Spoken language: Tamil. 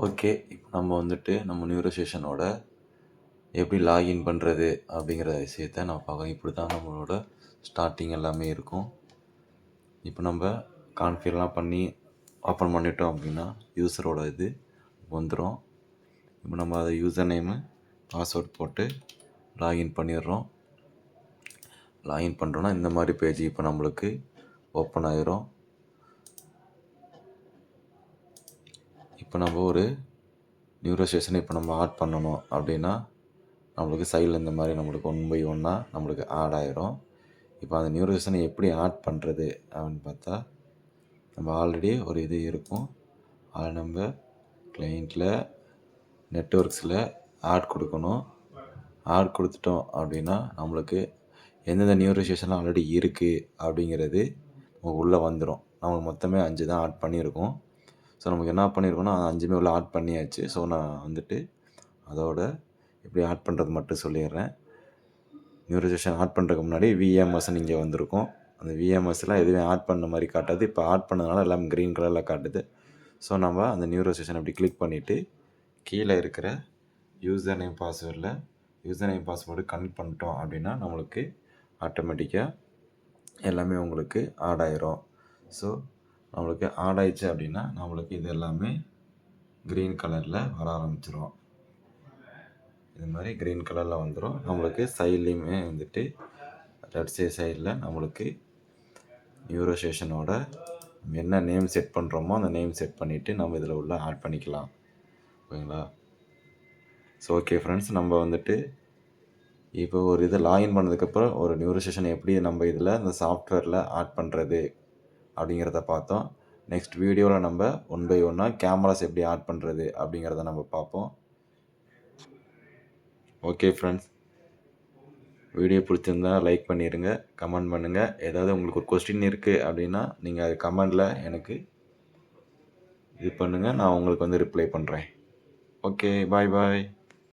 ஓகே. இப்போ நம்ம வந்துட்டு நம்ம நியூரோசேஷனோட எப்படி லாகின் பண்ணுறது அப்படிங்கிற விஷயத்த நான் பார்க்குறேன். இப்படி தான் நம்மளோட ஸ்டார்ட்டிங் எல்லாமே இருக்கும். இப்போ நம்ம கான்ஃபிகர்லாம் பண்ணி ஓப்பன் பண்ணிட்டோம் அப்படின்னா யூஸரோட இது வந்துடும். இப்போ நம்ம அதை யூசர் நேமு பாஸ்வேர்ட் போட்டு லாகின் பண்ணிடுறோம். லாகின் பண்ணுறோன்னா இந்த மாதிரி பேஜ் இப்போ நம்மளுக்கு ஓப்பன் ஆயிரும். இப்போ நம்ம ஒரு நியூரோசேஷனை இப்போ நம்ம ஆட் பண்ணணும் அப்படின்னா நம்மளுக்கு சைடில் இந்த மாதிரி நம்மளுக்கு 1 by 1 நம்மளுக்கு ஆட் ஆயிரும். இப்போ அந்த நியூரோசேஷனை எப்படி ஆட் பண்ணுறது அப்படின்னு பார்த்தா நம்ம ஆல்ரெடி ஒரு இது இருக்கும். அதை நம்ம கிளைண்ட்டில் நெட்வொர்க்ஸில் ஆட் கொடுக்கணும். ஆட் கொடுத்துட்டோம் அப்படின்னா நம்மளுக்கு எந்தெந்த நியூரோசேஷன் ஆல்ரெடி இருக்குது அப்படிங்கிறது உள்ளே வந்துடும். நமக்கு மொத்தமே 5 தான் ஆட் பண்ணியிருக்கோம். ஸோ நமக்கு என்ன பண்ணியிருக்கோன்னா 5மே உள்ள ஆட் பண்ணியாச்சு. ஸோ நான் வந்துட்டு அதோட எப்படி ஆட் பண்ணுறது மட்டும் சொல்லிடுறேன். நியூரோசேஷன் ஆட் பண்ணுறதுக்கு முன்னாடி விஎம்எஸ்ன்னு இங்கே வந்திருக்கும். அந்த விஎம்எஸ்லாம் எதுவுமே ஆட் பண்ண மாதிரி காட்டாது. இப்போ ஆட் பண்ணதுனால எல்லாம் க்ரீன் கலரில் காட்டுது. ஸோ நம்ம அந்த நியூரோசேஷன் அப்படி கிளிக் பண்ணிவிட்டு கீழே இருக்கிற யூசர் நேம் பாஸ்வேர்டு கனெக்ட் பண்ணிட்டோம் அப்படின்னா நம்மளுக்கு ஆட்டோமேட்டிக்காக எல்லாமே உங்களுக்கு ஆட் ஆயிரும். ஸோ நம்மளுக்கு ஆட் ஆயிடுச்சு அப்படின்னா நம்மளுக்கு இது எல்லாமே க்ரீன் கலரில் வர ஆரம்பிச்சிடும். இது மாதிரி க்ரீன் கலரில் வந்துடும். நம்மளுக்கு சைட்லேயுமே வந்துட்டு லெஃப்ட் சைடில் நம்மளுக்கு நியூரோசேஷனோட என்ன நேம் செட் பண்ணுறோமோ அந்த நேம் செட் பண்ணிவிட்டு நம்ம இதில் உள்ள ஆட் பண்ணிக்கலாம். ஓகேங்களா? ஸோ ஓகே ஃப்ரெண்ட்ஸ், நம்ம வந்துட்டு இப்போ ஒரு இதை லாகின் பண்ணதுக்கப்புறம் ஒரு நியூரோசேஷன் எப்படி நம்ம இதில் இந்த சாஃப்ட்வேரில் ஆட் பண்ணுறது அப்படிங்கிறத பார்த்தோம். நெக்ஸ்ட் வீடியோவில் நம்ம 1 by 1 கேமராஸ் எப்படி ஆட் பண்ணுறது அப்படிங்கிறத நம்ம பார்ப்போம். ஓகே ஃப்ரெண்ட்ஸ், வீடியோ பிடிச்சிருந்தா லைக் பண்ணிடுங்க, கமெண்ட் பண்ணுங்கள். ஏதாவது உங்களுக்கு ஒரு கொஸ்டின் இருக்குது அப்படின்னா நீங்கள் அது கமெண்டில் எனக்கு இது பண்ணுங்கள், நான் உங்களுக்கு வந்து ரிப்ளை பண்ணுறேன். ஓகே, பாய் பாய்.